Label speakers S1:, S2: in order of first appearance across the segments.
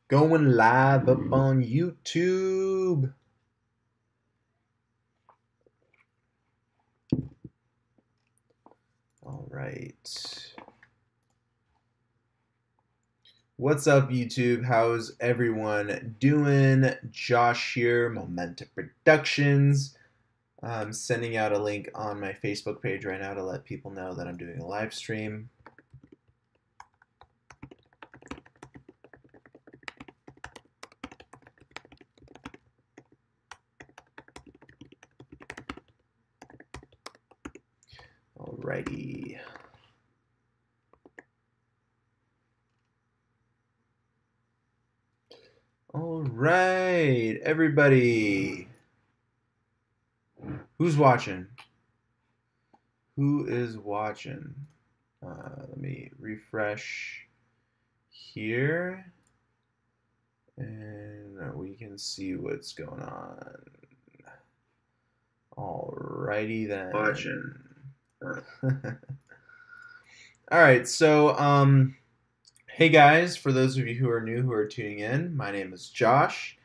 S1: Going live up on YouTube. All right. What's up, YouTube? How's everyone doing? Josh here, Momentum Productions. I'm sending out a link on my Facebook page right now to let people know that I'm doing a live stream. Alrighty. All right, everybody. Who's watching? Who is watching? Let me refresh here, and we can see what's going on. Alrighty then.
S2: Watching.
S1: All right, so hey guys, for those of you who are new who are tuning in, my name is Josh.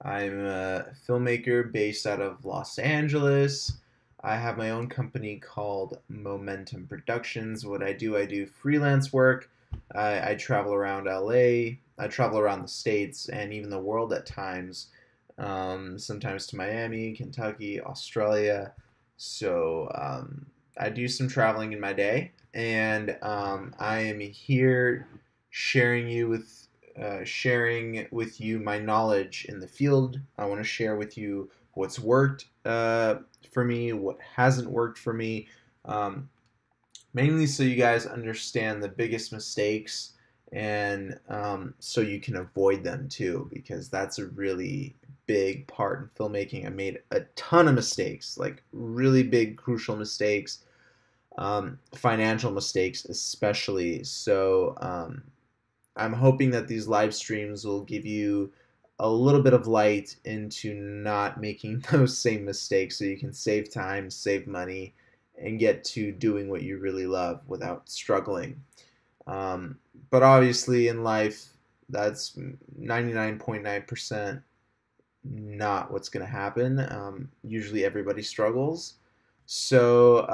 S1: I'm a filmmaker based out of Los Angeles. I have my own company called Momentum Productions. What I do freelance work. I travel around LA, I travel around the States and even the world at times, sometimes to Miami, Kentucky, Australia. So I do some traveling in my day, and I am here sharing with you my knowledge in the field. I want to share with you what's worked for me, what hasn't worked for me, um, mainly so you guys understand the biggest mistakes and so you can avoid them too, because that's a really big part in filmmaking. I made a ton of mistakes, like really big, crucial mistakes, financial mistakes especially. So I'm hoping that these live streams will give you a little bit of light into not making those same mistakes so you can save time, save money, and get to doing what you really love without struggling. Um, but obviously, in life, that's 99.9% not what's going to happen. Usually, everybody struggles. So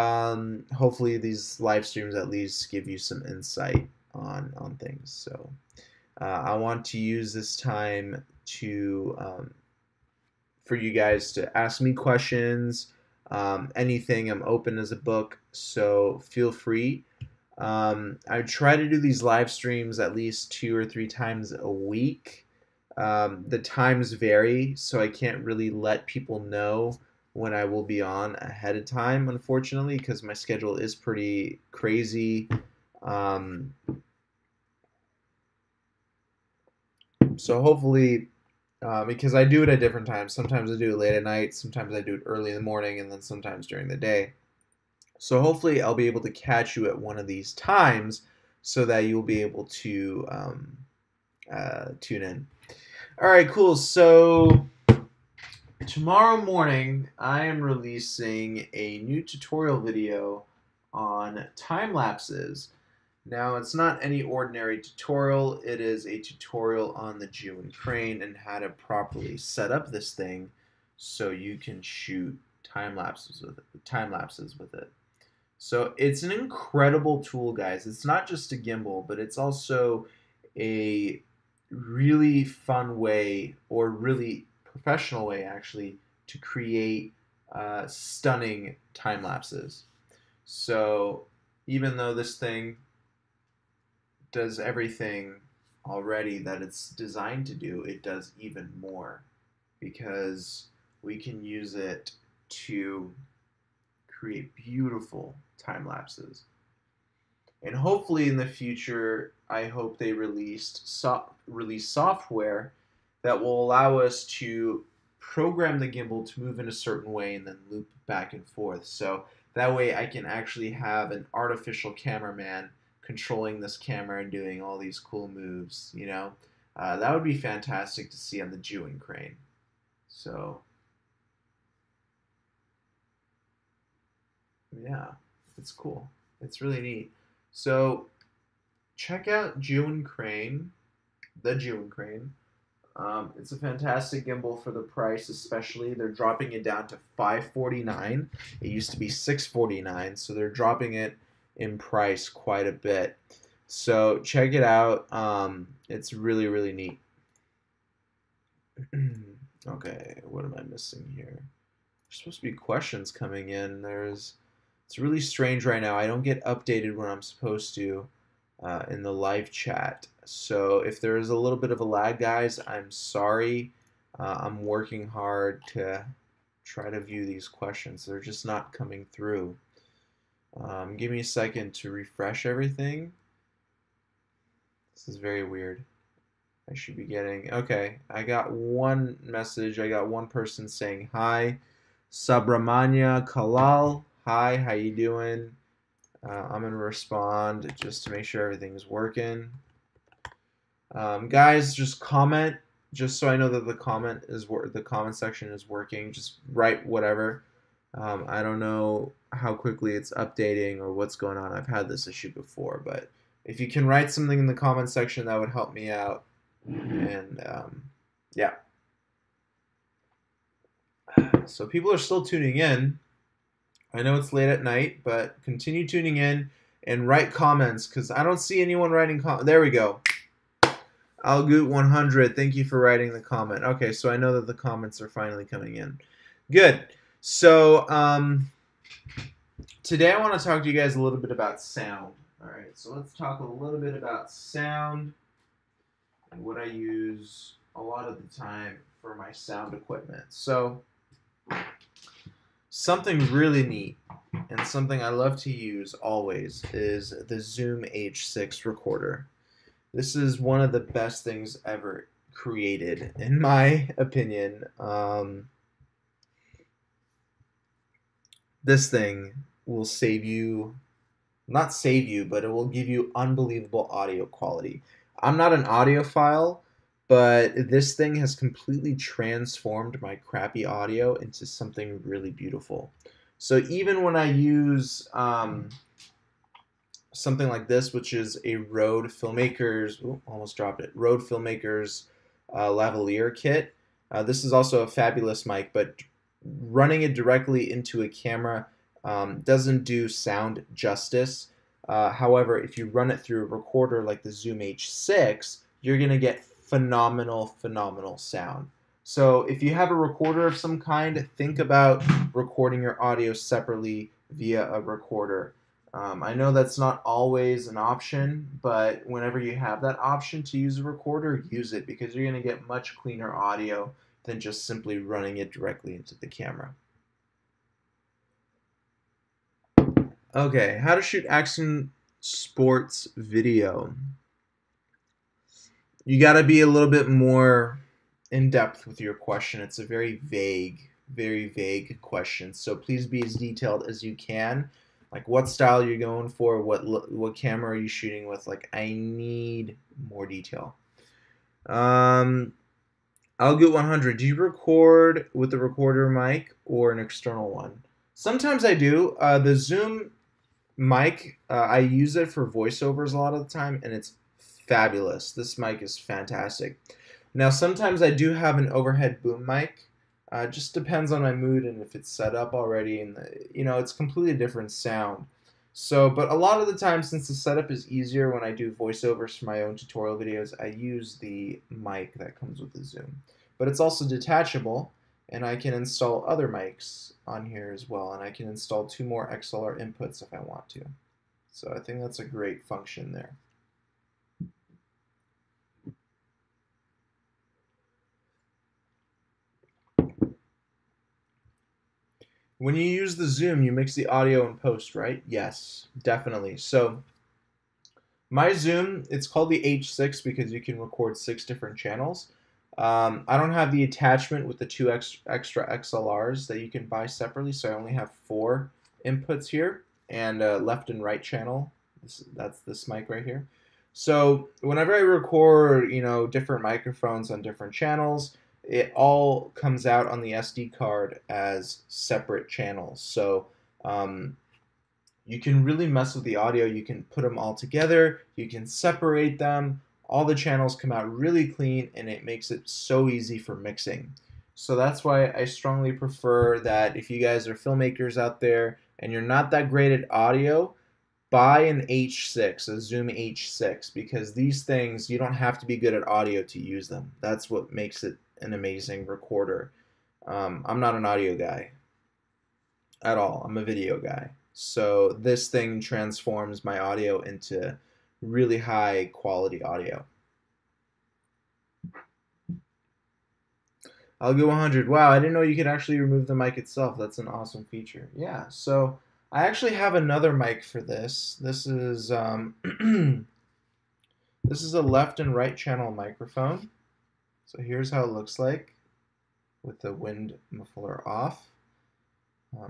S1: hopefully, these live streams at least give you some insight on things. So I want to use this time to for you guys to ask me questions, anything. I'm open as a book, so feel free. I try to do these live streams at least 2 or 3 times a week. The times vary, so I can't really let people know when I will be on ahead of time, unfortunately, because my schedule is pretty crazy. Um, so hopefully, because I do it at different times. Sometimes I do it late at night, sometimes I do it early in the morning, and then sometimes during the day. So hopefully I'll be able to catch you at one of these times so that you'll be able to tune in. All right, cool. So tomorrow morning I am releasing a new tutorial video on time lapses. Now, it's not any ordinary tutorial. It is a tutorial on the June crane and how to properly set up this thing so you can shoot time lapses with it. So it's an incredible tool, guys. It's not just a gimbal, but it's also a really fun way, or really professional way actually, to create stunning time lapses. So even though this thing does everything already that it's designed to do, it does even more, because we can use it to create beautiful time lapses. And hopefully in the future, I hope they release software that will allow us to program the gimbal to move in a certain way and then loop back and forth. So that way I can actually have an artificial cameraman controlling this camera and doing all these cool moves, you know. That would be fantastic to see on the Jewin crane. So yeah, it's cool. It's really neat. So check out Jewin crane, the Jewin crane, It's a fantastic gimbal for the price, especially. They're dropping it down to $549. It used to be $649, so they're dropping it in price quite a bit. So check it out. It's really, really neat. Okay, what am I missing here? There's supposed to be questions coming in. It's really strange right now. I don't get updated when I'm supposed to in the live chat. So if there is a little bit of a lag, guys, I'm sorry. I'm working hard to try to view these questions. They're just not coming through. Give me a second to refresh everything. This is very weird. I should be getting, okay, I got one message. I got one person saying hi. Subramanya Kalal, hi, how you doing? I'm gonna respond just to make sure everything's working. Guys, just comment, just so I know that the comment section is working. Just write whatever. I don't know how quickly it's updating or what's going on. I've had this issue before, but if you can write something in the comment section, that would help me out. And yeah. So people are still tuning in. I know it's late at night, but continue tuning in and write comments because I don't see anyone writing comments. There we go. Algoot100, thank you for writing the comment. Okay, so I know that the comments are finally coming in. Good. So today I want to talk to you guys a little bit about sound. All right, so let's talk a little bit about sound and what I use a lot of the time for my sound equipment. So something really neat and something I love to use always is the Zoom H6 recorder. This is one of the best things ever created, in my opinion. This thing will save you, not save you, but it will give you unbelievable audio quality. I'm not an audiophile, but this thing has completely transformed my crappy audio into something really beautiful. So even when I use something like this, which is a Rode Filmmaker's, almost dropped it, Rode Filmmaker's lavalier kit. This is also a fabulous mic, but running it directly into a camera doesn't do sound justice. However, if you run it through a recorder like the Zoom H6, you're going to get phenomenal sound. So if you have a recorder of some kind, think about recording your audio separately via a recorder. I know that's not always an option, but whenever you have that option to use a recorder, use it because you're going to get much cleaner audio than just simply running it directly into the camera. Okay, how to shoot action sports video. You got to be a little bit more in depth with your question. It's a very vague question. So please be as detailed as you can. Like what style you're going for, what camera are you shooting with? Like I need more detail. Algoot100, do you record with a recorder mic or an external one? Sometimes I do. The Zoom mic, I use it for voiceovers a lot of the time, and it's fabulous. This mic is fantastic. Now, sometimes I do have an overhead boom mic. Just depends on my mood and if it's set up already, and it's completely different sound. So, but a lot of the time, since the setup is easier when I do voiceovers for my own tutorial videos, I use the mic that comes with the Zoom. But it's also detachable, and I can install other mics on here as well, and I can install 2 more XLR inputs if I want to. So I think that's a great function there. When you use the Zoom, you mix the audio in post, right? Yes, definitely. So my Zoom, it's called the H6 because you can record 6 different channels. I don't have the attachment with the 2 extra XLRs that you can buy separately, so I only have 4 inputs here and a left and right channel. That's this mic right here. So whenever I record, different microphones on different channels, it all comes out on the SD card as separate channels. So you can really mess with the audio. You can put them all together. You can separate them. all the channels come out really clean, and it makes it so easy for mixing. So that's why I strongly prefer that if you guys are filmmakers out there and you're not that great at audio, buy an H6, a Zoom H6, because these things, you don't have to be good at audio to use them. That's what makes it an amazing recorder. I'm not an audio guy at all. I'm a video guy. So this thing transforms my audio into really high quality audio. I'll go 100. Wow, I didn't know you could actually remove the mic itself. That's an awesome feature. Yeah, so I actually have another mic for this. This is this is a left and right channel microphone. So here's how it looks like with the wind muffler off.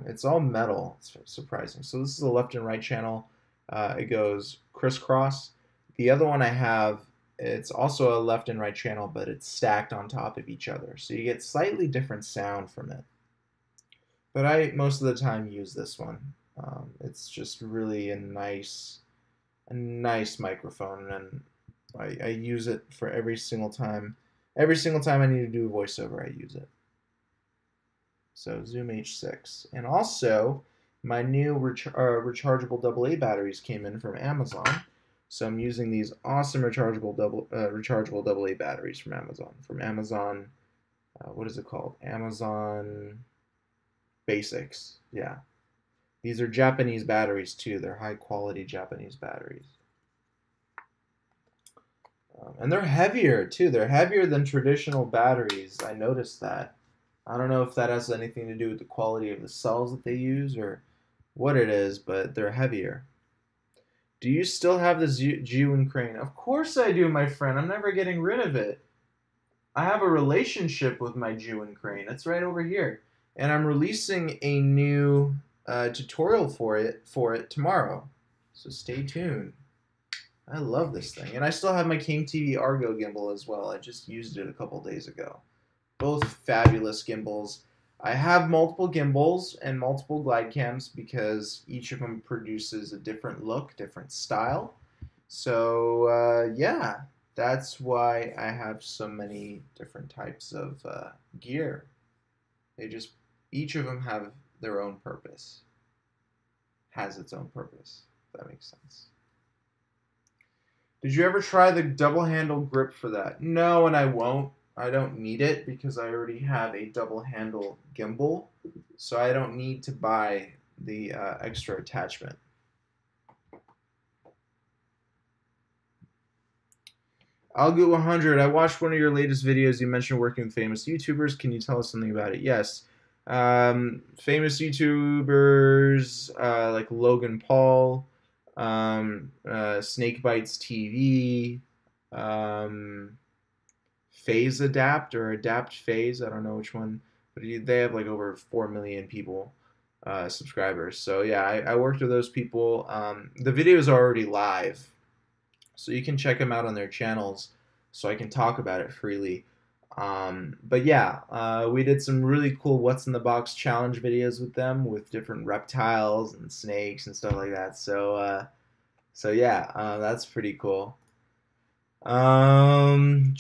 S1: It's all metal. It's surprising. So this is a left and right channel. It goes crisscross. The other one I have, it's also a left and right channel, but it's stacked on top of each other. So you get slightly different sound from it. But I, most of the time, use this one. It's just really a nice microphone, and I use it for every single time. Every single time I need to do a voiceover, I use it. So Zoom H6. And also, my new rechargeable AA batteries came in from Amazon. So I'm using these awesome rechargeable AA batteries from Amazon. What is it called? Amazon Basics. Yeah. These are Japanese batteries too. They're high quality Japanese batteries. And they're heavier too. They're heavier than traditional batteries. I noticed that. I don't know if that has anything to do with the quality of the cells that they use or what it is, but they're heavier. Do you still have the Jiwon crane? Of course I do, my friend. I'm never getting rid of it. I have a relationship with my Jiwon crane. It's right over here. And I'm releasing a new tutorial for it tomorrow. So stay tuned. I love this thing. And I still have my King TV Argo gimbal as well. I just used it a couple days ago. Both fabulous gimbals. I have multiple gimbals and multiple glide cams because each of them produces a different look, different style. So yeah, that's why I have so many different types of gear. Each of them have their own purpose. Has its own purpose, if that makes sense. Did you ever try the double handle grip for that? No, and I won't. I don't need it because I already have a double handle gimbal, so I don't need to buy the extra attachment. I'll go 100. I watched one of your latest videos. You mentioned working with famous YouTubers. Can you tell us something about it? Yes. Famous YouTubers like Logan Paul, Snake Bites TV, Phase Adapt or Adapt Phase, I don't know which one, but they have like over 4 million people, subscribers. So yeah, I worked with those people. The videos are already live, so you can check them out on their channels, so I can talk about it freely. But yeah, we did some really cool What's in the Box challenge videos with them, with different reptiles and snakes and stuff like that. So yeah, that's pretty cool. Do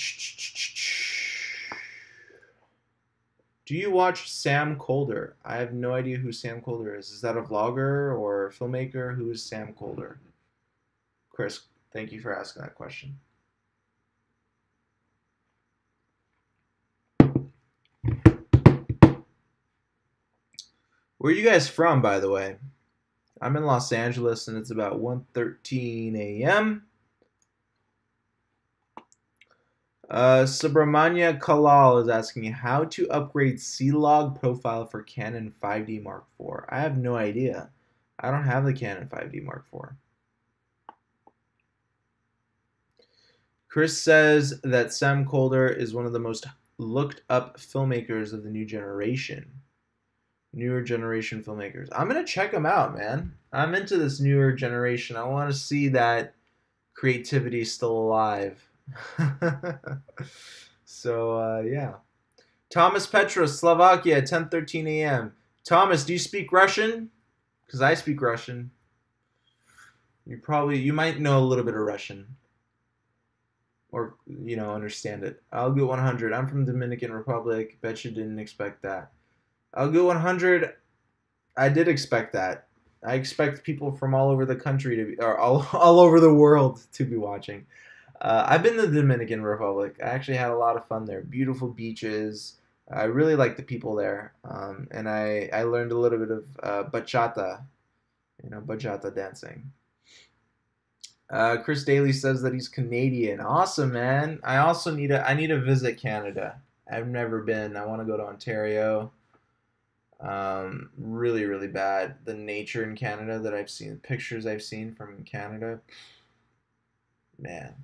S1: you watch Sam Colder? I have no idea who Sam Colder is. Is that a vlogger or a filmmaker? Who is Sam Colder? Chris, thank you for asking that question. Where are you guys from, by the way? I'm in Los Angeles, and it's about 1:13 a.m. Subramanya Kalal is asking how to upgrade C-Log profile for Canon 5D Mark IV. I have no idea. I don't have the Canon 5D Mark IV. Chris says that Sam Colder is one of the most looked up filmmakers of the new generation. Newer generation filmmakers. I'm going to check them out, man. I'm into this newer generation. I want to see that creativity still alive. So yeah, Thomas Petra, Slovakia, 10:13 a.m. Thomas, do you speak Russian? Because I speak Russian. You might know a little bit of Russian, or understand it. I'll get 100. I'm from Dominican Republic. Bet you didn't expect that. I'll get 100. I did expect that. I expect people from all over the country to be, or all over the world to be watching. I've been to the Dominican Republic. I actually had a lot of fun there. Beautiful beaches. I really like the people there. And I learned a little bit of bachata, bachata dancing. Chris Daly says that he's Canadian. Awesome, man. I need to visit Canada. I've never been. I want to go to Ontario. Really, really bad. The nature in Canada that I've seen, pictures I've seen from Canada, man.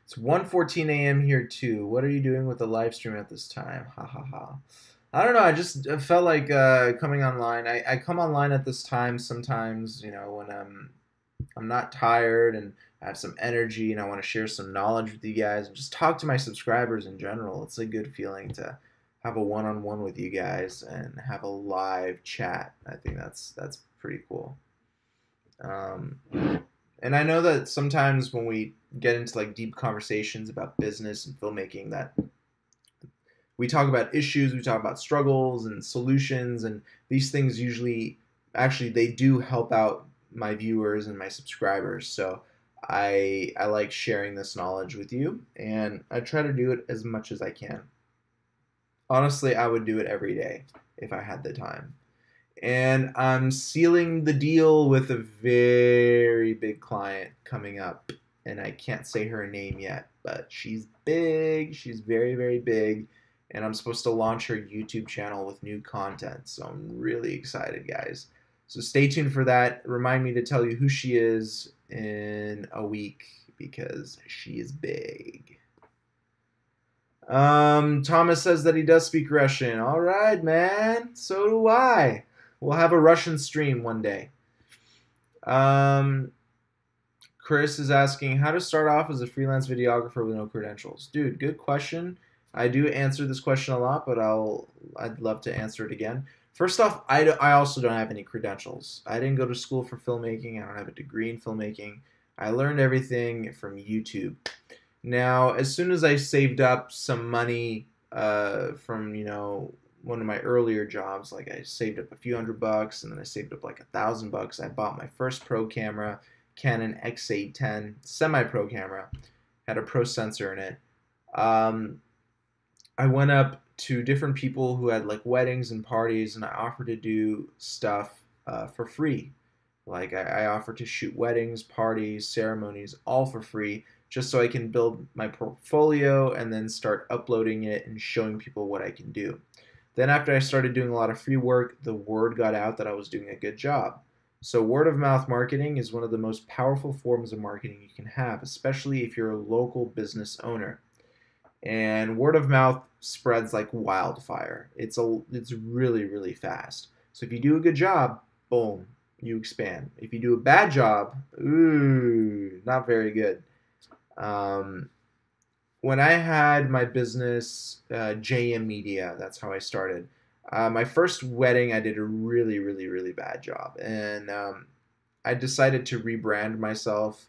S1: It's 1:14 a.m. here too. What are you doing with the live stream at this time? Ha ha ha. I don't know. I just felt like coming online. I come online at this time sometimes, when I'm not tired and I have some energy and I want to share some knowledge with you guys and just talk to my subscribers in general. It's a good feeling to have a one-on-one with you guys and have a live chat. I think that's pretty cool. And I know that sometimes when we get into like deep conversations about business and filmmaking, that we talk about issues, we talk about struggles and solutions, and these things usually, actually, they do help out my viewers and my subscribers. So I like sharing this knowledge with you, and I try to do it as much as I can. Honestly, I would do it every day if I had the time. And I'm sealing the deal with a very big client coming up. And I can't say her name yet, but she's big. She's very, very big. And I'm supposed to launch her YouTube channel with new content. So I'm really excited, guys. So stay tuned for that. Remind me to tell you who she is in a week because she is big. Thomas says that he does speak Russian. All right, man. So do I. We'll have a Russian stream one day. Chris is asking how to start off as a freelance videographer with no credentials. Dude, good question. I do answer this question a lot, but I'd love to answer it again. First off, I also don't have any credentials. I didn't go to school for filmmaking. I don't have a degree in filmmaking. I learned everything from YouTube. Now, as soon as I saved up some money from, one of my earlier jobs, like I saved up a few $100 and then I saved up like $1,000, I bought my first pro camera, Canon X810, semi-pro camera, had a pro sensor in it. I went up to different people who had like weddings and parties, and I offered to do stuff for free. Like I offered to shoot weddings, parties, ceremonies, all for free, just so I can build my portfolio and then start uploading it and showing people what I can do. Then after I started doing a lot of free work, the word got out that I was doing a good job. So word of mouth marketing is one of the most powerful forms of marketing you can have, especially if you're a local business owner. And word of mouth spreads like wildfire. It's really, really fast. So if you do a good job, boom, you expand. If you do a bad job, ooh, not very good. When I had my business, JM Media, that's how I started. My first wedding, I did a really, really, really bad job. And I decided to rebrand myself.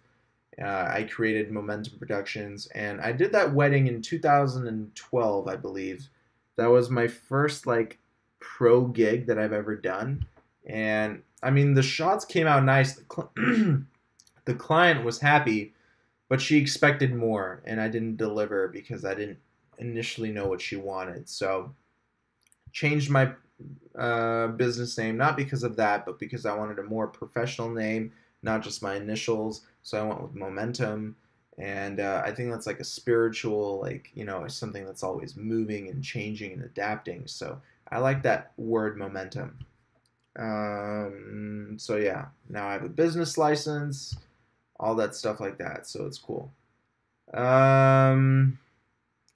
S1: I created Momentum Productions, and I did that wedding in 2012, I believe. That was my first like pro gig that I've ever done. And I mean, the shots came out nice. The client was happy, but she expected more, and I didn't deliver because I didn't initially know what she wanted. So changed my business name, not because of that, but because I wanted a more professional name, not just my initials. So I went with Momentum, and I think that's like a spiritual, like, something that's always moving and changing and adapting. So I like that word, momentum. So yeah, now I have a business license, all that stuff like that. So it's cool. I'll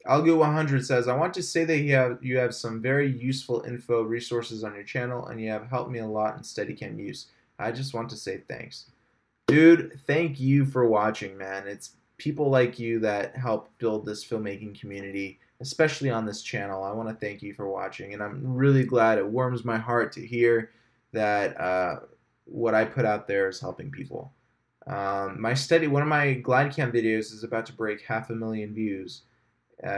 S1: go 100 says, I want to say that you have some very useful info resources on your channel, and you have helped me a lot in Steadicam use. I just want to say thanks. Dude, thank you for watching, man. It's people like you that help build this filmmaking community, especially on this channel. I want to thank you for watching, and I'm really glad. It warms my heart to hear that what I put out there is helping people. One of my glide cam videos is about to break 500,000 views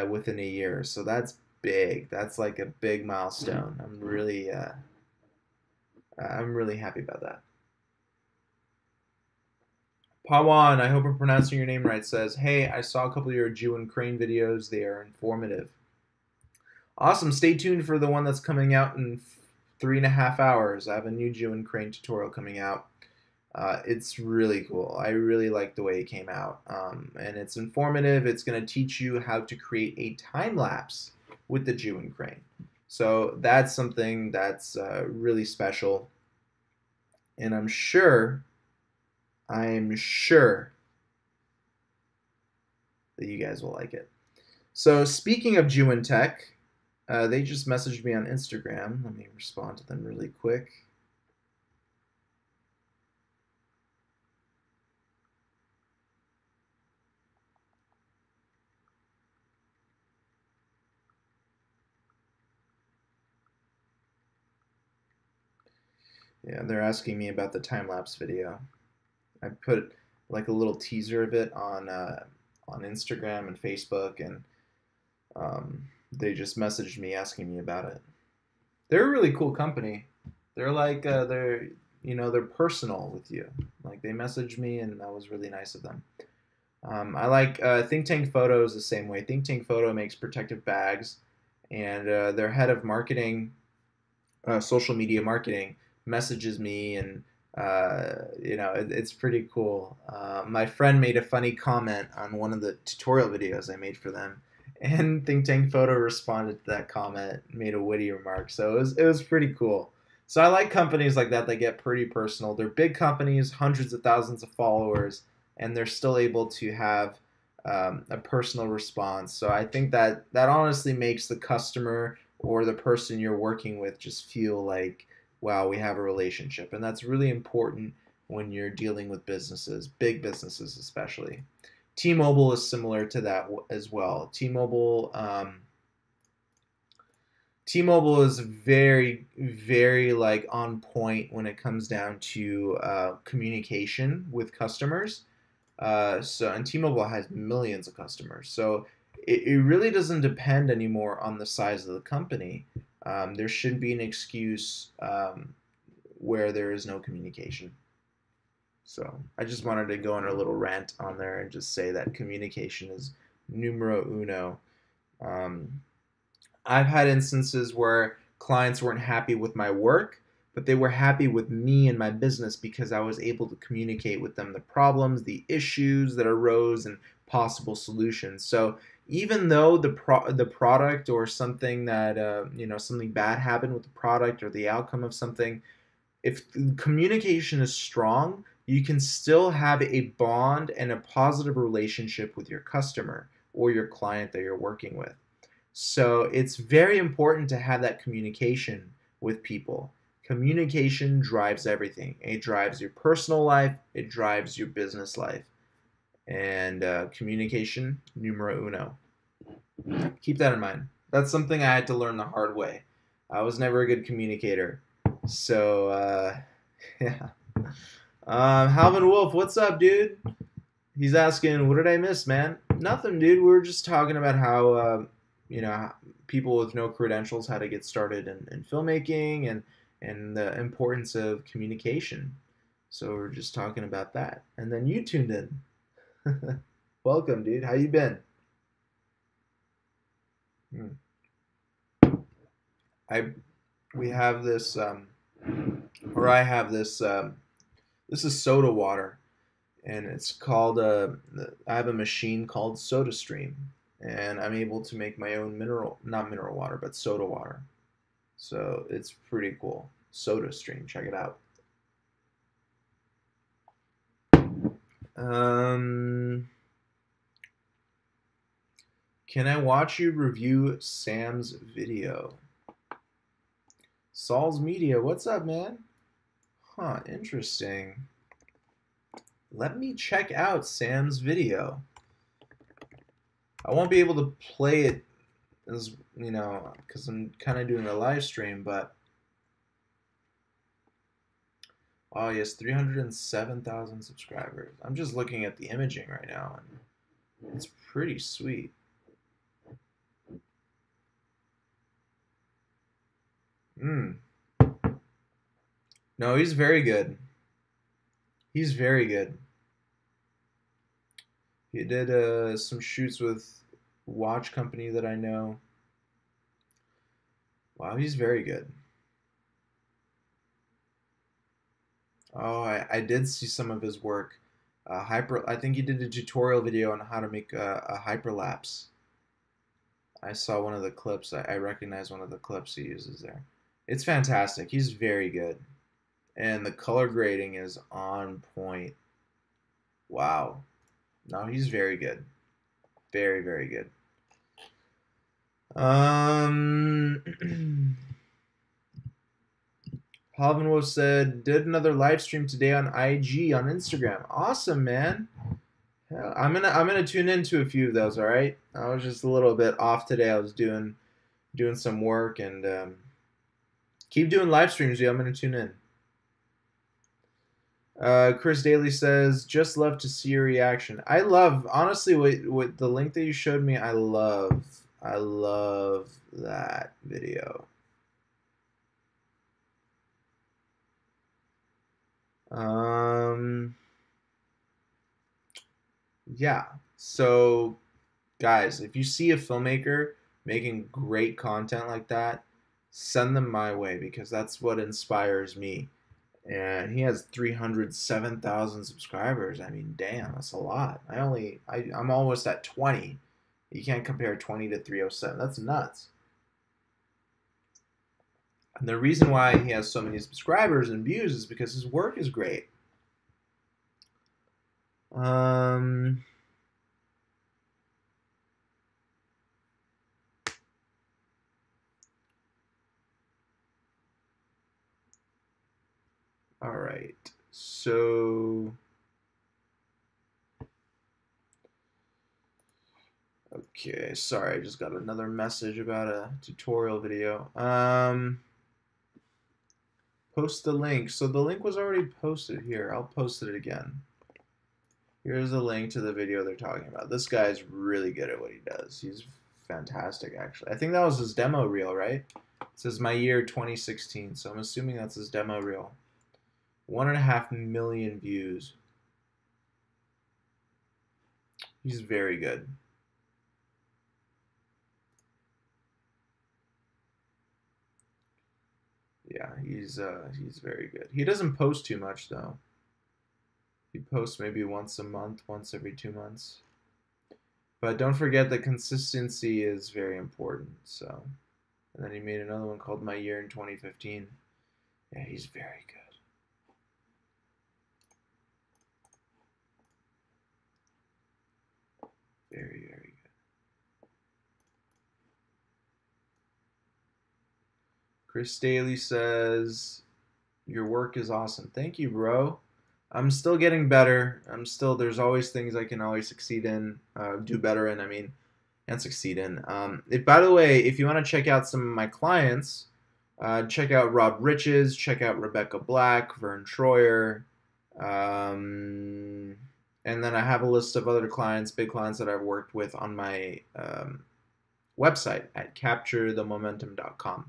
S1: within a year, so that's big. That's like a big milestone. I'm really happy about that. Pawan, I hope I'm pronouncing your name right, says, hey, I saw a couple of your Jew and Crane videos. They are informative. Awesome. Stay tuned for the one that's coming out in 3.5 hours. I have a new Jew and Crane tutorial coming out. It's really cool. I really like the way it came out. And it's informative. It's going to teach you how to create a time lapse with the Jew and Crane. So that's something that's really special. And I'm sure that you guys will like it. So speaking of Jew and Tech, they just messaged me on Instagram. Let me respond to them really quick. Yeah, they're asking me about the time-lapse video. I put like a little teaser of it on Instagram and Facebook, and they just messaged me asking me about it. They're a really cool company. They're like they're personal with you. Like they messaged me, and that was really nice of them. I like Think Tank Photo is the same way. Think Tank Photo makes protective bags, and their head of marketing, social media marketing, messages me, and it's pretty cool. My friend made a funny comment on one of the tutorial videos I made for them, and Think Tank Photo responded to that comment, made a witty remark. So it was pretty cool. So I like companies like that get pretty personal. They're big companies, hundreds of thousands of followers, and they're still able to have a personal response. So I think that honestly makes the customer or the person you're working with just feel like, wow, we have a relationship. And that's really important when you're dealing with businesses, big businesses especially. T-Mobile is similar to that as well. T-Mobile is very, very like on point when it comes down to communication with customers. And T-Mobile has millions of customers. So it really doesn't depend anymore on the size of the company. There shouldn't be an excuse where there is no communication. So I just wanted to go on a little rant on there and just say that communication is numero uno. I've had instances where clients weren't happy with my work, but they were happy with me and my business because I was able to communicate with them the problems, the issues that arose, and possible solutions. So even though the product or something that something bad happened with the product or the outcome of something, if communication is strong, you can still have a bond and a positive relationship with your customer or your client that you're working with. So it's very important to have that communication with people. Communication drives everything. It drives your personal life. It drives your business life. And communication, numero uno. Keep that in mind. That's something I had to learn the hard way. I was never a good communicator. So, yeah. Halvin Wolf, what's up, dude? He's asking, what did I miss, man? Nothing, dude. We were just talking about how, people with no credentials, how to get started in filmmaking and the importance of communication. So we're just talking about that. And then you tuned in. Welcome, dude. How you been? We have this, or I have this, this is soda water, and it's called, I have a machine called SodaStream, and I'm able to make my own not mineral water, but soda water. So it's pretty cool. SodaStream, check it out. Can I watch you review Sam's video? Saul's Media, what's up, man? Huh, interesting. Let me check out Sam's video. I won't be able to play it as, because I'm kind of doing a live stream, but Oh, yes, 307,000 subscribers. I'm just looking at the imaging right now, and it's pretty sweet. No, he's very good. He's very good. He did some shoots with watch company that I know. Wow, he's very good. Oh, I did see some of his work. I think he did a tutorial video on how to make a hyperlapse. I saw one of the clips. I recognize one of the clips he uses there. It's fantastic. He's very good. And the color grading is on point. Wow. No, he's very good. Very, very good. Halvinwo said, did another live stream today on IG on Instagram. Awesome, man. Hell, I'm gonna tune into a few of those. All right. I was just a little bit off today. I was doing some work, and keep doing live streams. Yeah, I'm gonna tune in. Chris Daly says, just love to see your reaction. I love, honestly, what the link that you showed me. I love that video. Yeah. So, guys, if you see a filmmaker making great content like that, send them my way, because that's what inspires me. And he has 307,000 subscribers. I mean, damn, that's a lot. I'm almost at 20. You can't compare 20 to 307. That's nuts. And the reason why he has so many subscribers and views is because his work is great. All right. So okay, sorry, I just got another message about a tutorial video. Post the link. So the link was already posted here. I'll post it again. Here's a link to the video they're talking about. This guy's really good at what he does. He's fantastic, actually. I think that was his demo reel, right? It says my year 2016, so I'm assuming that's his demo reel. 1.5 million views. He's very good. Yeah, he's very good. He doesn't post too much though. He posts maybe once a month, once every 2 months. But don't forget that consistency is very important. So, and then he made another one called My Year in 2015. Yeah, he's very good. Very, very good. Chris Daly says, your work is awesome. Thank you, bro. I'm still getting better. There's always things I can always succeed in, do better in, and succeed in. By the way, if you want to check out some of my clients, check out Rob Riches, check out Rebecca Black, Vern Troyer, and then I have a list of other clients, big clients that I've worked with on my website at capturethemomentum.com.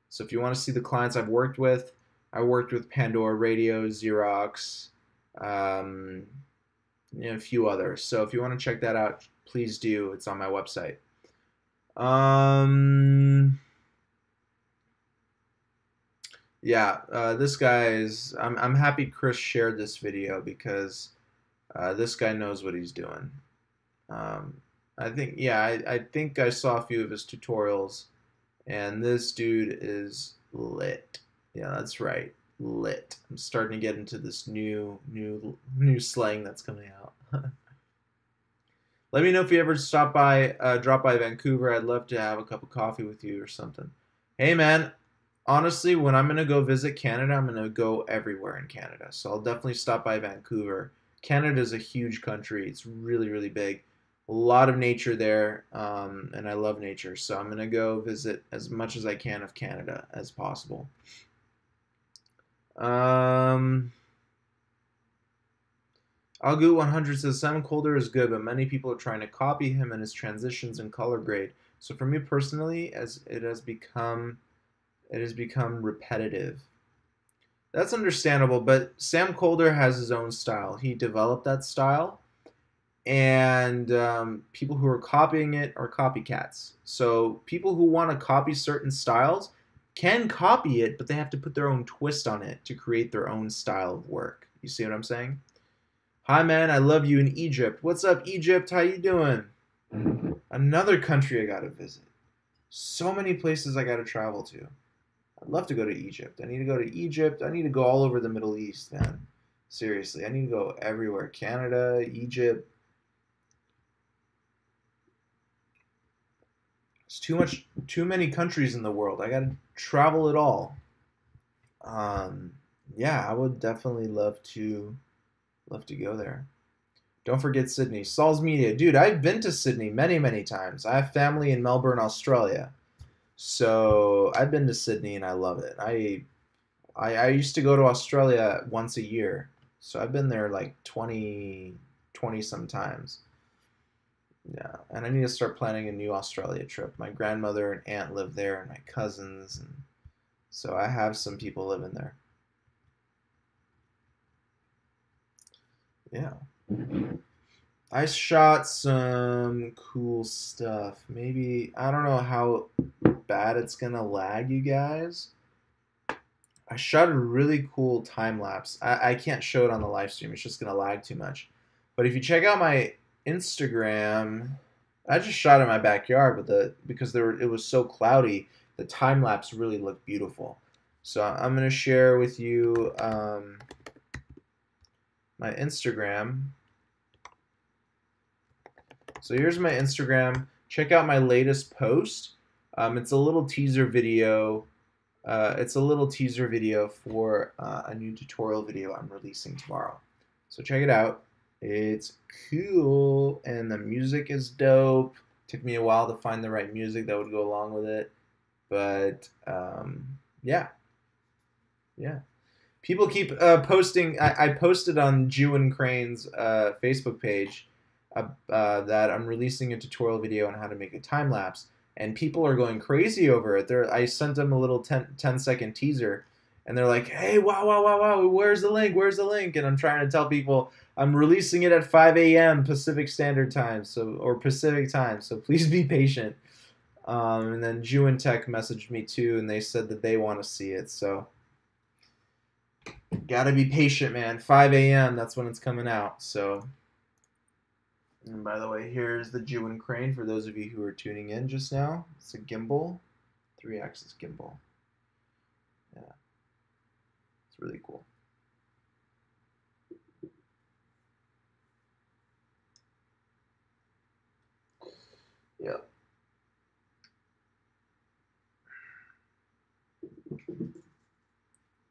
S1: So if you want to see the clients I've worked with, I worked with Pandora Radio, Xerox, a few others. So if you want to check that out, please do. It's on my website. Yeah, this guy's. I'm happy Chris shared this video, because this guy knows what he's doing. I think I saw a few of his tutorials, and this dude is lit. Yeah, that's right, lit. I'm starting to get into this new slang that's coming out. Let me know if you ever drop by Vancouver. I'd love to have a cup of coffee with you or something. Hey, man. Honestly, when I'm gonna go visit Canada, I'm gonna go everywhere in Canada. So I'll definitely stop by Vancouver. Canada is a huge country. It's really, really big. A lot of nature there, and I love nature. So I'm gonna go visit as much as I can of Canada as possible. Algoot 100 says Sam Colder is good, but many people are trying to copy him and his transitions and color grade. So for me personally, as it has become repetitive. That's understandable, but Sam Colder has his own style. He developed that style, and people who are copying it are copycats. So people who want to copy certain styles can copy it, but they have to put their own twist on it to create their own style of work. You see what I'm saying? Hi, man. I love you in Egypt. What's up, Egypt? How you doing? Another country I gotta visit. So many places I gotta travel to. I'd love to go to Egypt. I need to go to Egypt. I need to go all over the Middle East, man. Seriously, I need to go everywhere. Canada, Egypt. It's too many countries in the world. I gotta travel it all. Yeah, I would definitely love to go there. Don't forget Sydney. Saul's Media. Dude, I've been to Sydney many, many times. I have family in Melbourne, Australia. So I've been to Sydney and I love it. I used to go to Australia once a year. So I've been there like 20 some times. Yeah, and I need to start planning a new Australia trip. My grandmother and aunt live there and my cousins, and so I have some people living there. Yeah. I shot some cool stuff. Maybe, I don't know how bad it's gonna lag you guys. I shot a really cool time lapse. I can't show it on the live stream. It's just gonna lag too much. But if you check out my Instagram, I just shot in my backyard, but because it was so cloudy, the time lapse really looked beautiful. So I'm gonna share with you my Instagram. So here's my Instagram. Check out my latest post. It's a little teaser video. It's a little teaser video for a new tutorial video I'm releasing tomorrow. So check it out. It's cool, and the music is dope. Took me a while to find the right music that would go along with it, but yeah. People keep posting. I posted on Jew and Crane's Facebook page that I'm releasing a tutorial video on how to make a time lapse, and people are going crazy over it. I sent them a little 10-second teaser, and they're like, "Hey, wow, where's the link? Where's the link?" And I'm trying to tell people I'm releasing it at 5 a.m. Pacific Standard Time, or Pacific Time. So please be patient. And then Jew and Tech messaged me too, and they said that they want to see it. So gotta be patient, man. 5 a.m. That's when it's coming out. So. And by the way, here's the Jew and Crane for those of you who are tuning in just now. It's a gimbal, 3-axis gimbal. Yeah, it's really cool. Yep.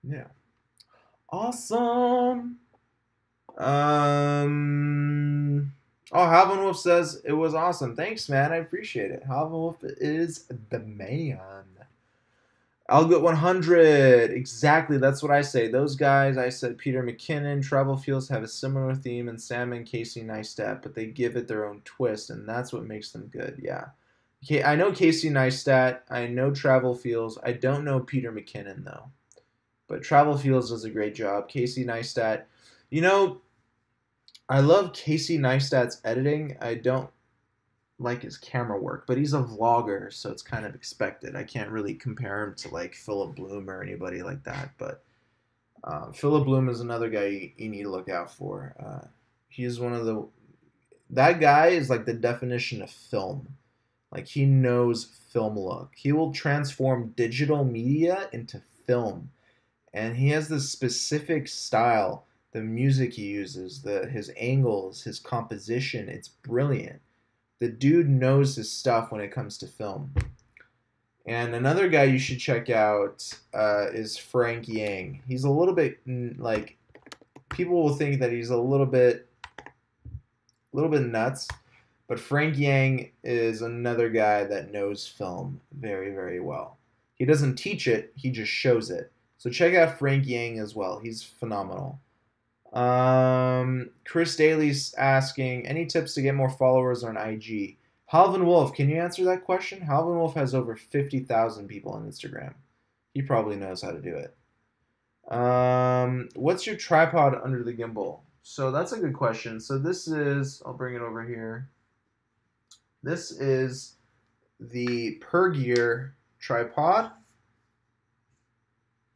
S1: Yeah. Awesome. Oh, Halvin Wolf says it was awesome. Thanks, man. I appreciate it. Halvin Wolf is the man. I'll get 100. Exactly. That's what I say. Those guys, I said Peter McKinnon, Travel Fields have a similar theme, and Sam and Casey Neistat, but they give it their own twist, and that's what makes them good. Yeah. Okay, I know Casey Neistat. I know Travel Fields. I don't know Peter McKinnon, though. But Travel Fields does a great job. Casey Neistat. You know, I love Casey Neistat's editing. I don't like his camera work, but he's a vlogger, so it's kind of expected. I can't really compare him to like Philip Bloom or anybody like that, but Philip Bloom is another guy you need to look out for. He is that guy is like the definition of film. Like, he knows film look. He will transform digital media into film, and he has this specific style. The music he uses, his angles, his composition, it's brilliant. The dude knows his stuff when it comes to film. And another guy you should check out is Frank Yang. He's a little bit, like, people will think that he's a little bit nuts, but Frank Yang is another guy that knows film very, very well. He doesn't teach it, he just shows it. So check out Frank Yang as well. He's phenomenal. Chris Daly's asking, any tips to get more followers on IG? Halvin Wolf, can you answer that question? Halvin Wolf has over 50,000 people on Instagram. He probably knows how to do it. What's your tripod under the gimbal? So that's a good question. So this is, I'll bring it over here. This is the Per Gear tripod.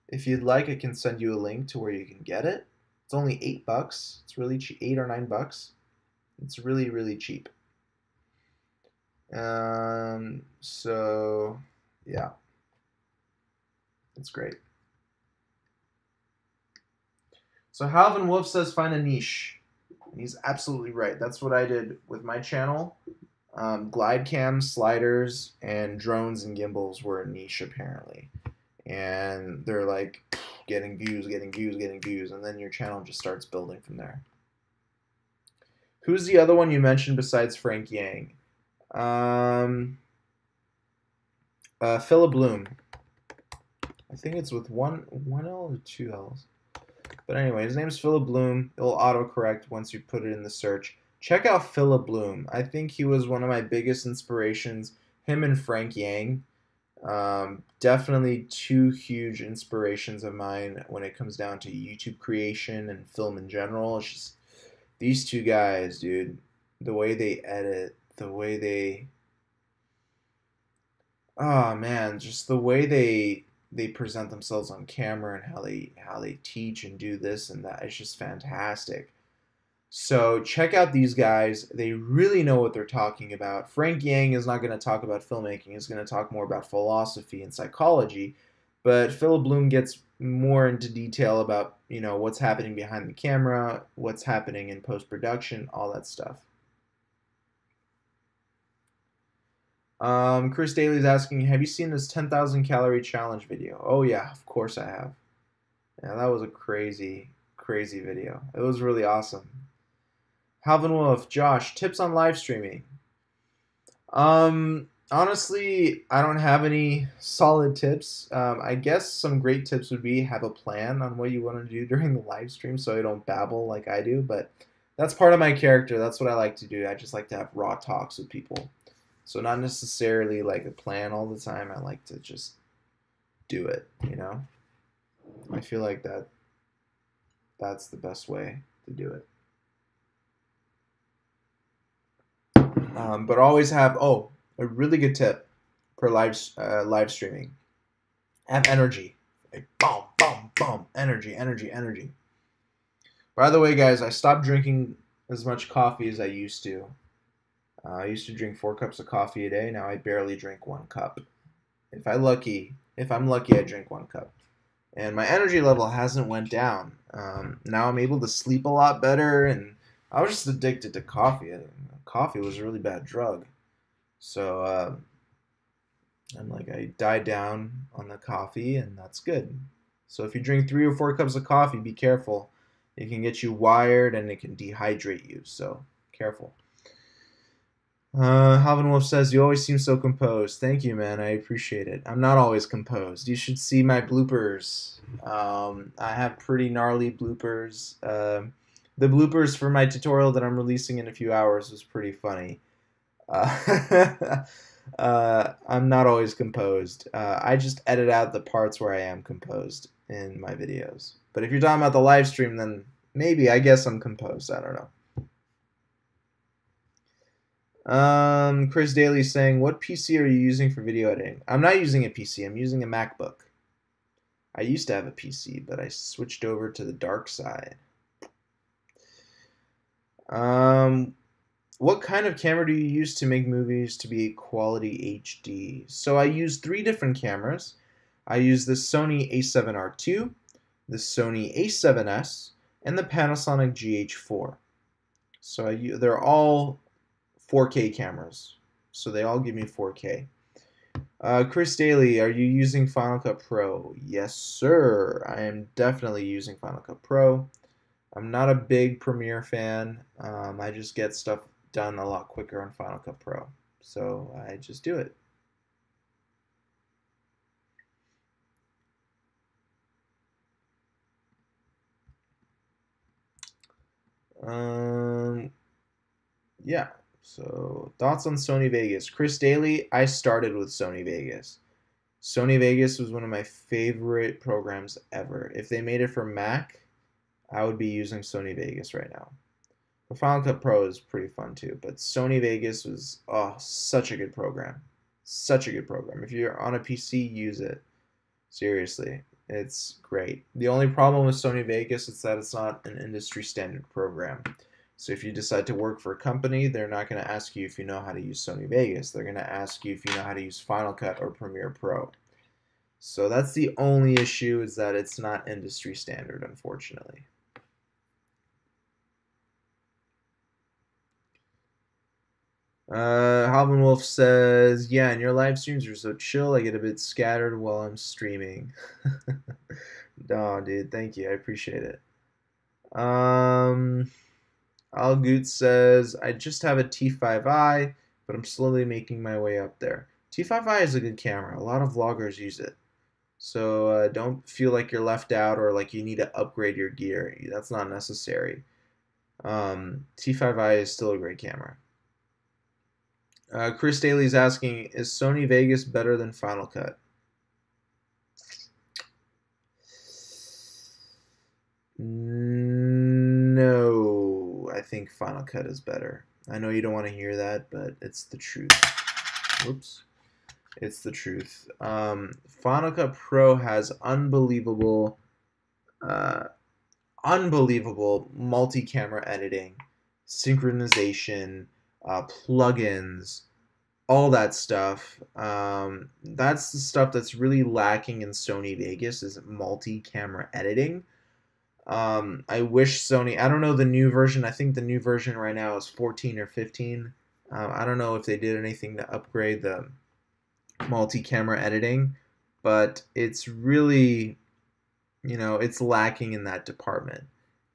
S1: If you'd like, I can send you a link to where you can get it. It's only $8. It's really cheap, $8 or $9. It's really, really cheap. So yeah, it's great. So Halvin Wolf says find a niche. And he's absolutely right. That's what I did with my channel. Glide cams, sliders, and drones and gimbals were a niche apparently. And they're like getting views, and then your channel just starts building from there. Who's the other one you mentioned besides Frank Yang? Philip Bloom. I think it's with one L or two L's. But anyway, his name's Philip Bloom. It'll autocorrect once you put it in the search. Check out Philip Bloom. I think he was one of my biggest inspirations. Him and Frank Yang. Definitely two huge inspirations of mine when it comes down to YouTube creation and film in general. It's just these two guys, dude. The way they edit, the way they... Oh man, just the way they present themselves on camera and how they teach and do this and that. It's just fantastic. So check out these guys. They really know what they're talking about. Frank Yang is not going to talk about filmmaking. He's going to talk more about philosophy and psychology. But Philip Bloom gets more into detail about, you know, what's happening behind the camera, what's happening in post-production, all that stuff. Chris Daly's asking, have you seen this 10,000 calorie challenge video? Oh yeah, of course I have. Yeah, that was a crazy, crazy video. It was really awesome. Halvin Wolf, Josh, tips on live streaming. Honestly, I don't have any solid tips. I guess some great tips would be have a plan on what you want to do during the live stream so you don't babble like I do, but that's part of my character. That's what I like to do. I just like to have raw talks with people. So not necessarily like a plan all the time. I like to just do it, you know? I feel like that's the best way to do it. But always have, a really good tip for live streaming. Have energy. Like boom, boom, boom. Energy, energy, energy. By the way, guys, I stopped drinking as much coffee as I used to. I used to drink 4 cups of coffee a day. Now I barely drink 1 cup. If I'm lucky, I drink 1 cup. And my energy level hasn't went down. Now I'm able to sleep a lot better, and I was just addicted to coffee. Coffee was a really bad drug. So I died down on the coffee, and that's good. So if you drink 3 or 4 cups of coffee, be careful. It can get you wired, and it can dehydrate you. So careful. Halvin Wolf says, you always seem so composed. Thank you, man. I appreciate it. I'm not always composed. You should see my bloopers. I have pretty gnarly bloopers. The bloopers for my tutorial that I'm releasing in a few hours was pretty funny. I'm not always composed. I just edit out the parts where I am composed in my videos. But if you're talking about the live stream, then maybe, I guess I'm composed. I don't know. Chris Daly is saying, what PC are you using for video editing? I'm not using a PC. I'm using a MacBook. I used to have a PC, but I switched over to the dark side. What kind of camera do you use to make movies to be quality HD? So I use 3 different cameras. I use the Sony a7R II, the Sony a7S, and the Panasonic GH4. So they're all 4K cameras. So they all give me 4K. Chris Daly, are you using Final Cut Pro? Yes, sir. I am definitely using Final Cut Pro. I'm not a big Premiere fan. I just get stuff done a lot quicker on Final Cut Pro. So I just do it. Yeah. So thoughts on Sony Vegas? Chris Daly, I started with Sony Vegas. Sony Vegas was one of my favorite programs ever. If they made it for Mac, I would be using Sony Vegas right now. The Final Cut Pro is pretty fun too, but Sony Vegas was such a good program. Such a good program. If you're on a PC, use it. Seriously, it's great. The only problem with Sony Vegas is that it's not an industry standard program. So if you decide to work for a company, they're not going to ask you if you know how to use Sony Vegas. They're going to ask you if you know how to use Final Cut or Premiere Pro. So that's the only issue, is that it's not industry standard, unfortunately. Halvin Wolf says, yeah, and your live streams are so chill, I get a bit scattered while I'm streaming. Oh, dude, thank you. I appreciate it. Algoot says, I just have a T5i, but I'm slowly making my way up there. T5i is a good camera. A lot of vloggers use it. So don't feel like you're left out or like you need to upgrade your gear. That's not necessary. T5i is still a great camera. Chris Daly is asking, is Sony Vegas better than Final Cut? No, I think Final Cut is better. I know you don't want to hear that, but it's the truth. Whoops. It's the truth. Final Cut Pro has unbelievable multi-camera editing, synchronization, plugins, all that stuff. That's the stuff that's really lacking in Sony Vegas, is multi-camera editing. I wish Sony, I don't know the new version, I think the new version right now is 14 or 15. I don't know if they did anything to upgrade the multi-camera editing, but it's really, it's lacking in that department.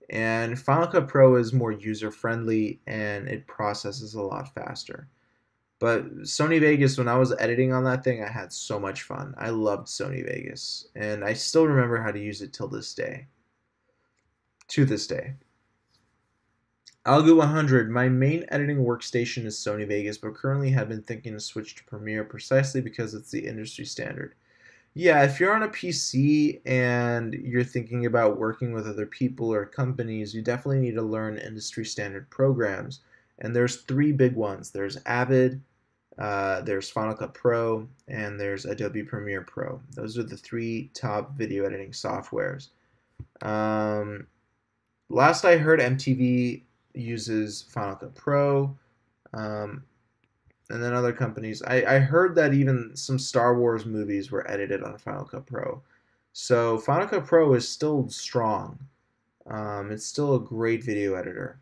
S1: And Final Cut Pro is more user-friendly and it processes a lot faster. But Sony Vegas, when I was editing on that thing, I had so much fun. I loved Sony Vegas, and I still remember how to use it till this day. To this day. Algo 100, my main editing workstation is Sony Vegas, but currently have been thinking to switch to Premiere precisely because it's the industry standard. Yeah, if you're on a PC and you're thinking about working with other people or companies, you definitely need to learn industry standard programs. And there's 3 big ones. There's Avid, there's Final Cut Pro, and there's Adobe Premiere Pro. Those are the 3 top video editing softwares. Last I heard, MTV uses Final Cut Pro, and then other companies. I heard that even some Star Wars movies were edited on Final Cut Pro. So Final Cut Pro is still strong. It's still a great video editor.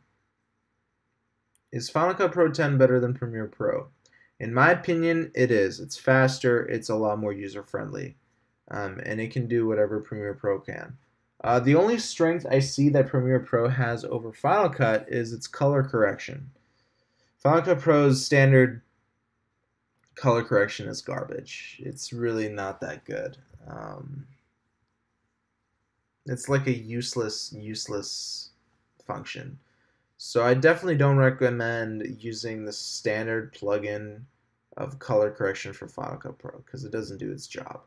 S1: Is Final Cut Pro 10 better than Premiere Pro? In my opinion, it is. It's faster, it's a lot more user-friendly, and it can do whatever Premiere Pro can. The only strength I see that Premiere Pro has over Final Cut is its color correction. Final Cut Pro's standard color correction is garbage. It's really not that good. It's like a useless function. So I definitely don't recommend using the standard plugin of color correction for Final Cut Pro because it doesn't do its job.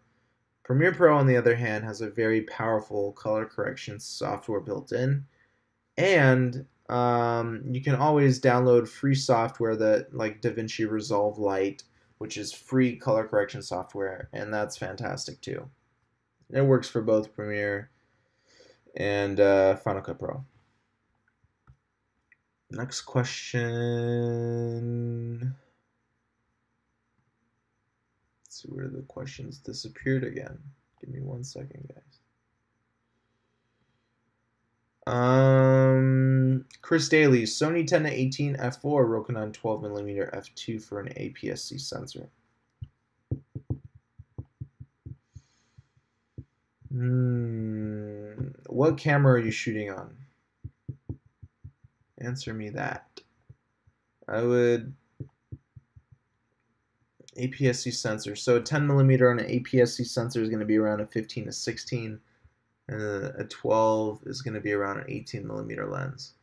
S1: Premiere Pro, on the other hand, has a very powerful color correction software built in, and you can always download free software that, like DaVinci Resolve Lite, which is free color correction software, and that's fantastic too. It works for both Premiere and Final Cut Pro. Next question. Let's see where the questions disappeared again. Give me 1 second, guys. Chris Daly, Sony 10-18 f4, Rokinon 12mm f2 for an APS-C sensor. What camera are you shooting on? Answer me that. I would APS-C sensor. So 10mm on an APS-C sensor is going to be around a 15-16, and a 12 is going to be around an 18mm lens.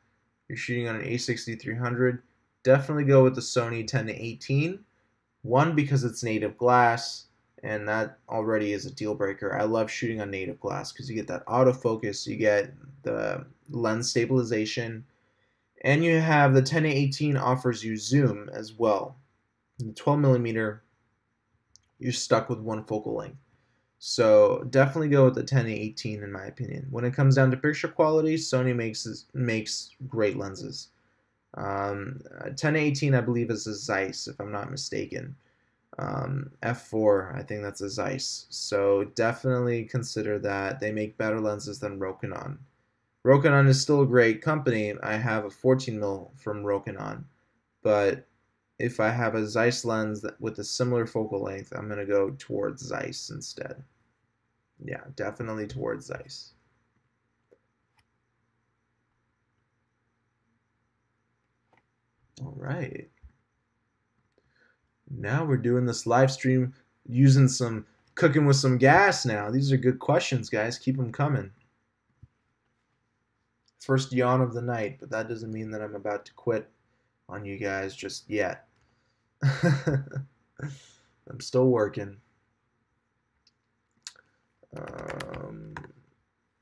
S1: you're shooting on an A6300, definitely go with the Sony 10-18. One, because it's native glass, and that already is a deal breaker. I love shooting on native glass because you get that autofocus, you get the lens stabilization, and you have the 10-18 offers you zoom as well. The 12 millimeter, you're stuck with one focal length. So definitely go with the 10-18 in my opinion. When it comes down to picture quality, Sony makes great lenses. 10-18 I believe is a Zeiss if I'm not mistaken. F4 I think that's a Zeiss. So definitely consider that. They make better lenses than Rokinon. Rokinon is still a great company. I have a 14mm from Rokinon, but if I have a Zeiss lens with a similar focal length, I'm going to go towards Zeiss instead. Yeah, definitely towards Zeiss. All right. Now we're doing this live stream using cooking with some gas now. These are good questions, guys. Keep them coming. First yawn of the night, but that doesn't mean that I'm about to quit on you guys just yet. I'm still working.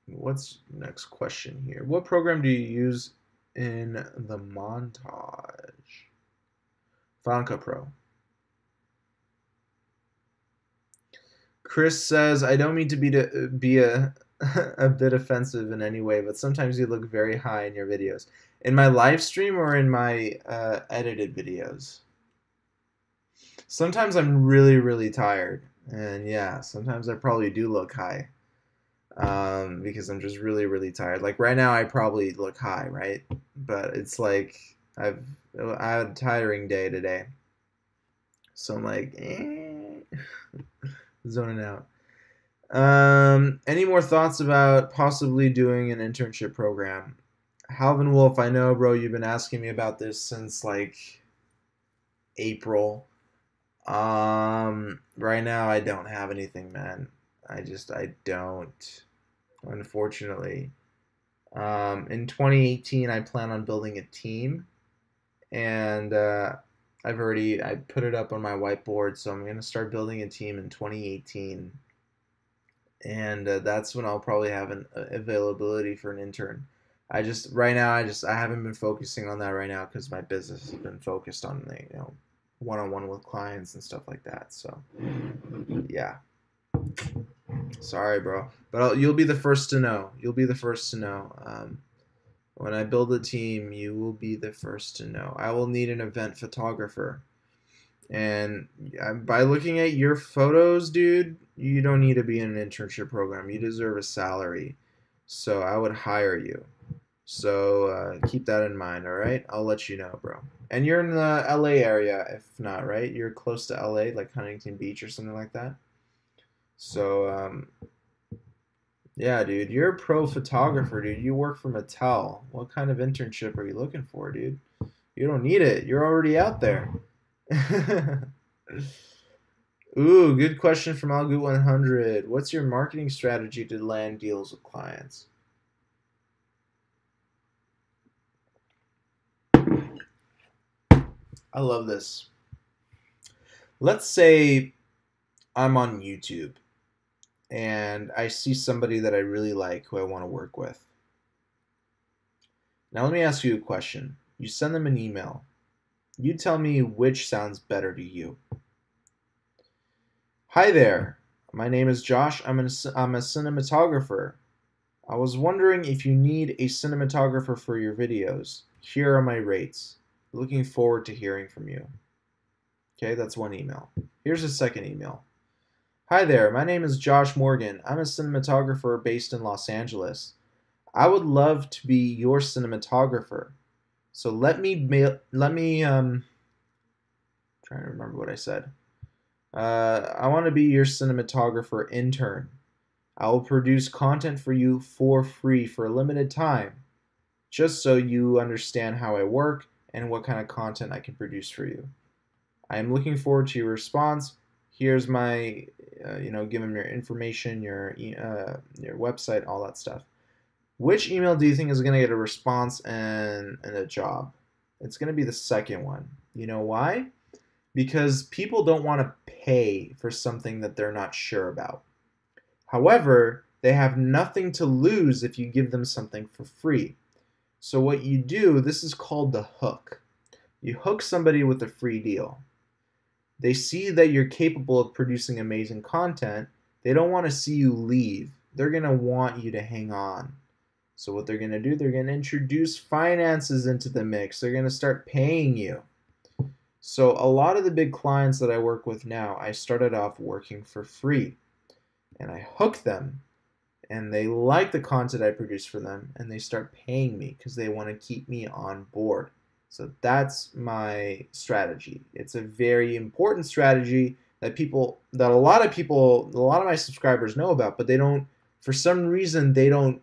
S1: What's next question here? What program do you use in the montage? Final Cut Pro. Chris says, I don't mean to be a bit offensive in any way, but sometimes you look very high in your videos. In my live stream or in my edited videos? Sometimes I'm really, really tired. And yeah, sometimes I probably do look high. Because I'm just really, really tired. Like right now I probably look high, right? But it's like I had a tiring day today. So I'm like, zoning out. Any more thoughts about possibly doing an internship program? Halvin Wolf, I know, bro, you've been asking me about this since like April. Right now I don't have anything, man. I don't, unfortunately. In 2018, I plan on building a team, and I put it up on my whiteboard, so I'm gonna start building a team in 2018, and that's when I'll probably have an availability for an intern. Right now I haven't been focusing on that right now because my business has been focused on one-on-one with clients and stuff like that. So yeah. Sorry, bro. But you'll be the first to know. You'll be the first to know. When I build a team, you will be the first to know. I will need an event photographer. And by looking at your photos, dude, you don't need to be in an internship program. You deserve a salary. So I would hire you. So keep that in mind, all right? I'll let you know, bro. And you're in the LA area, if not, right? You're close to LA, like Huntington Beach or something like that. So, yeah, dude, you're a pro photographer, dude. You work for Mattel. What kind of internship are you looking for, dude? You don't need it. You're already out there. Ooh, good question from Algoot100. What's your marketing strategy to land deals with clients? I love this. Let's say I'm on YouTube and I see somebody that I really like who I want to work with. Now let me ask you a question. You send them an email. You tell me which sounds better to you. Hi there. My name is Josh. I'm a cinematographer. I was wondering if you need a cinematographer for your videos. Here are my rates. Looking forward to hearing from you. Okay, that's one email. Here's a second email. Hi there, my name is Josh Morgan. I'm a cinematographer based in Los Angeles. I would love to be your cinematographer. So let me trying to remember what I said. I want to be your cinematographer intern. I will produce content for you for free for a limited time, just so you understand how I work and what kind of content I can produce for you. I am looking forward to your response. Here's my, give them your information, your website, all that stuff. Which email do you think is going to get a response and a job? It's going to be the second one. You know why? Because people don't want to pay for something that they're not sure about. However, they have nothing to lose if you give them something for free. So what you do, this is called the hook. You hook somebody with a free deal. They see that you're capable of producing amazing content. They don't want to see you leave. They're going to want you to hang on. So what they're going to do, they're going to introduce finances into the mix. They're going to start paying you. So a lot of the big clients that I work with now, I started off working for free. And I hook them. And they like the content I produce for them. And they start paying me because they want to keep me on board. So that's my strategy. It's a very important strategy that a lot of my subscribers know about, but they don't, for some reason, they don't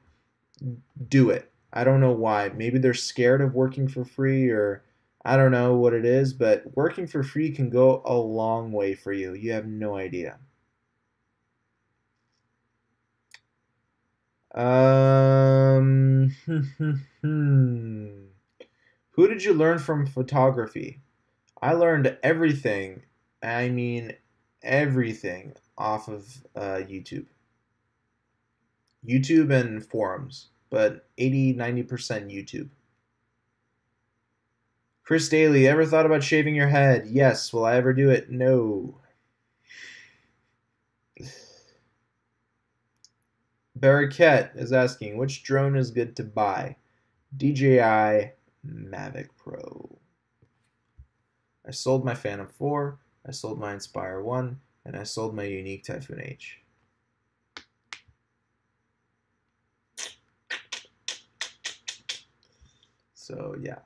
S1: do it. I don't know why. Maybe they're scared of working for free, or I don't know what it is, but working for free can go a long way for you. You have no idea. Who did you learn from photography? I learned everything, I mean everything, off of YouTube. YouTube and forums, but 80–90% YouTube. Chris Daly, ever thought about shaving your head? Yes. Will I ever do it? No. Barraquette is asking, which drone is good to buy? DJI Mavic Pro. I sold my Phantom 4, I sold my Inspire 1, and I sold my Unique Typhoon H. So, yeah.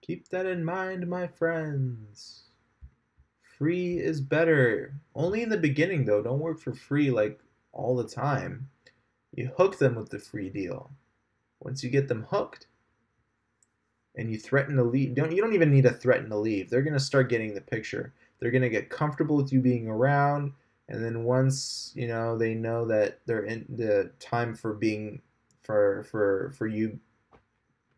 S1: Keep that in mind, my friends. Free is better. Only in the beginning, though. Don't work for free like all the time. You hook them with the free deal. Once you get them hooked and you threaten to leave, you don't even need to threaten to leave. They're going to start getting the picture. They're going to get comfortable with you being around, and then once, you know, they know that they're in the time for being for you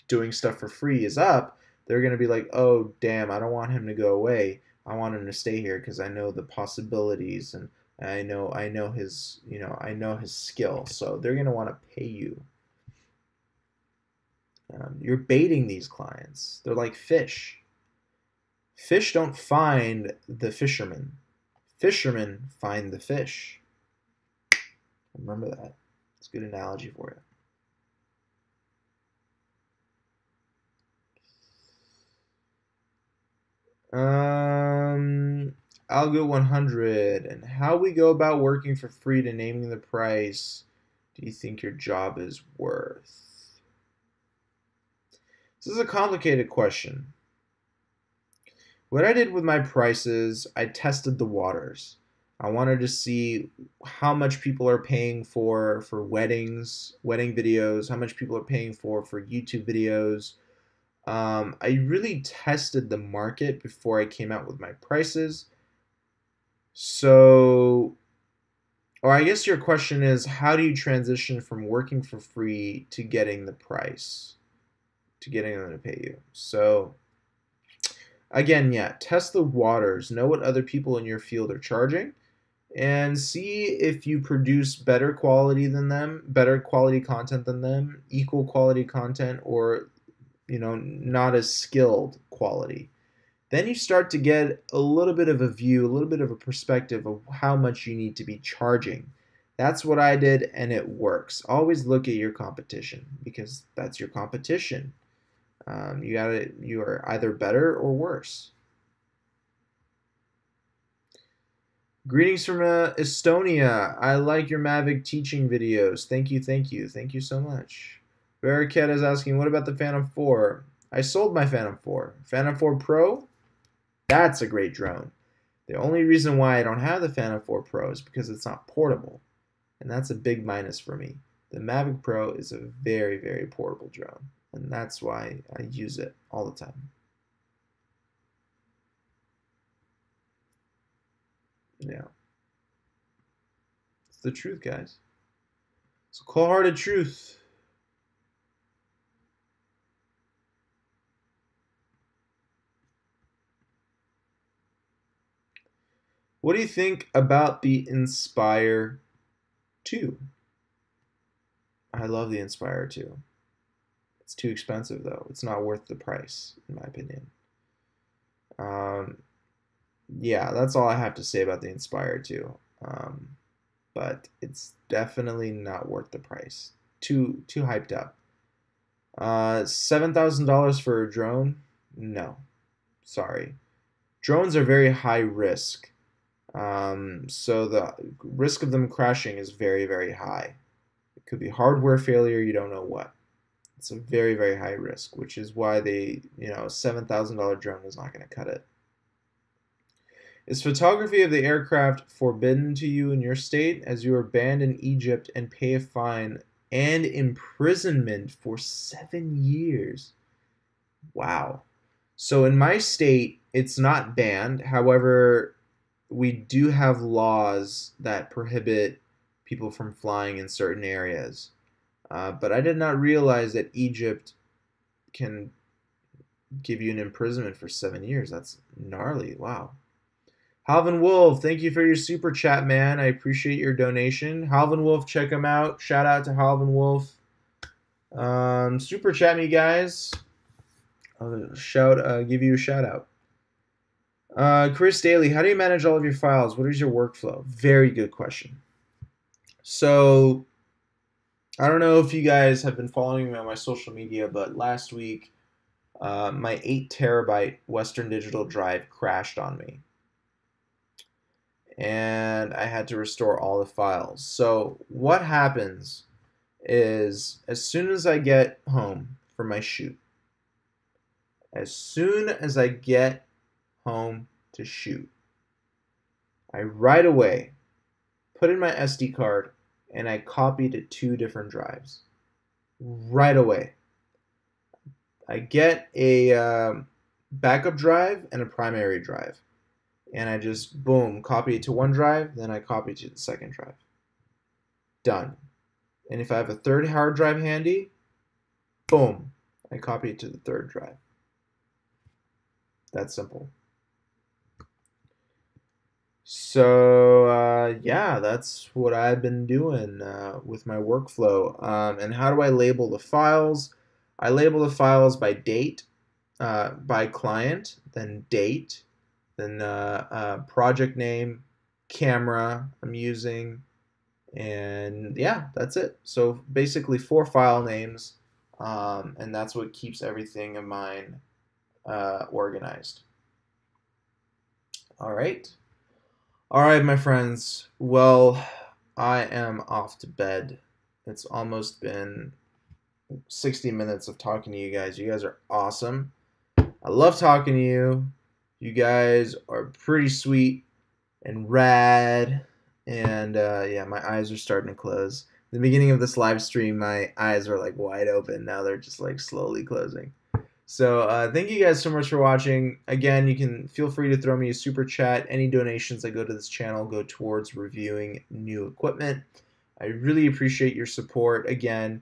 S1: doing stuff for free is up, they're going to be like, "Oh, damn, I don't want him to go away. I want him to stay here because I know the possibilities, and I know his, you know, I know his skill." So they're going to want to pay you. You're baiting these clients. They're like fish. Fish don't find the fisherman. Fishermen find the fish. Remember that. It's a good analogy for you. I'll go 100. And how we go about working for free to naming the price do you think your job is worth? This is a complicated question. What I did with my prices, I tested the waters. I wanted to see how much people are paying for weddings, wedding videos, how much people are paying for YouTube videos. I really tested the market before I came out with my prices. So, or I guess your question is, how do you transition from working for free to getting the price, to getting them to pay you? So, again, yeah, test the waters, know what other people in your field are charging, and see if you produce better quality than them, better quality content than them, equal quality content, or, you know, not as skilled quality. Then you start to get a little bit of a view, a little bit of a perspective of how much you need to be charging. That's what I did, and it works. Always look at your competition, because that's your competition. You are either better or worse. Greetings from Estonia. I like your Mavic teaching videos. Thank you, thank you. Thank you so much. Barraquette is asking, what about the Phantom 4? I sold my Phantom 4. Phantom 4 Pro? That's a great drone. The only reason why I don't have the Phantom 4 Pro is because it's not portable. And that's a big minus for me. The Mavic Pro is a very, very portable drone. And that's why I use it all the time. Yeah. It's the truth, guys. It's a cold-hearted truth. What do you think about the Inspire 2? I love the Inspire 2. It's too expensive, though. It's not worth the price, in my opinion. Yeah, that's all I have to say about the Inspire 2. But it's definitely not worth the price. Too hyped up. $7,000 for a drone? No, sorry. Drones are very high risk, so the risk of them crashing is very, very high. It could be hardware failure, you don't know what. It's a very, very high risk, which is why a $7,000 drone is not going to cut it. Is photography of the aircraft forbidden to you in your state, as you are banned in Egypt and pay a fine and imprisonment for 7 years? Wow. So in my state, it's not banned. However, we do have laws that prohibit people from flying in certain areas. But I did not realize that Egypt can give you an imprisonment for 7 years. That's gnarly. Wow. Halvin Wolf, thank you for your super chat, man. I appreciate your donation. Halvin Wolf, check him out. Shout out to Halvin Wolf. Super chat me, guys. I'll give you a shout out. Chris Daly, how do you manage all of your files? What is your workflow? Very good question. So, I don't know if you guys have been following me on my social media, but last week, my 8 terabyte Western Digital drive crashed on me. And I had to restore all the files. So what happens is, as soon as I get home from my shoot, as soon as I get home to shoot, I right away put in my SD card and I copy to 2 different drives. Right away. I get a backup drive and a primary drive. And I just, boom, copy it to one drive, then I copy it to the second drive. Done. And if I have a third hard drive handy, boom, I copy it to the third drive. That's simple. So, yeah, that's what I've been doing with my workflow. And how do I label the files? I label the files by date, by client, then date, then project name, camera I'm using, and yeah, that's it. So basically 4 file names, and that's what keeps everything of mine organized. All right, my friends. Well, I am off to bed. It's almost been 60 minutes of talking to you guys. You guys are awesome. I love talking to you. You guys are pretty sweet and rad. And yeah, my eyes are starting to close. In the beginning of this live stream, my eyes were like wide open. Now they're just like slowly closing. So thank you guys so much for watching. Again, you can feel free to throw me a super chat. Any donations that go to this channel go towards reviewing new equipment. I really appreciate your support. Again,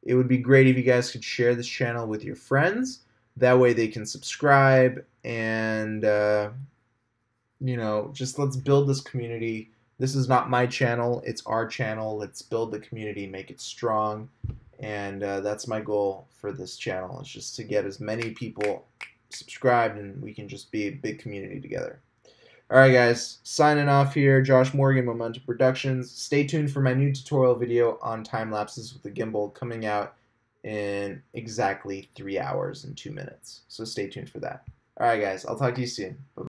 S1: it would be great if you guys could share this channel with your friends. That way they can subscribe and, just let's build this community. This is not my channel. It's our channel. Let's build the community, make it strong. And that's my goal for this channel. It's just to get as many people subscribed and we can just be a big community together. All right, guys, signing off here. Josh Morgan, Momentum Productions. Stay tuned for my new tutorial video on time lapses with the gimbal coming out in exactly 3 hours and 2 minutes. So stay tuned for that. All right, guys, I'll talk to you soon. Bye-bye.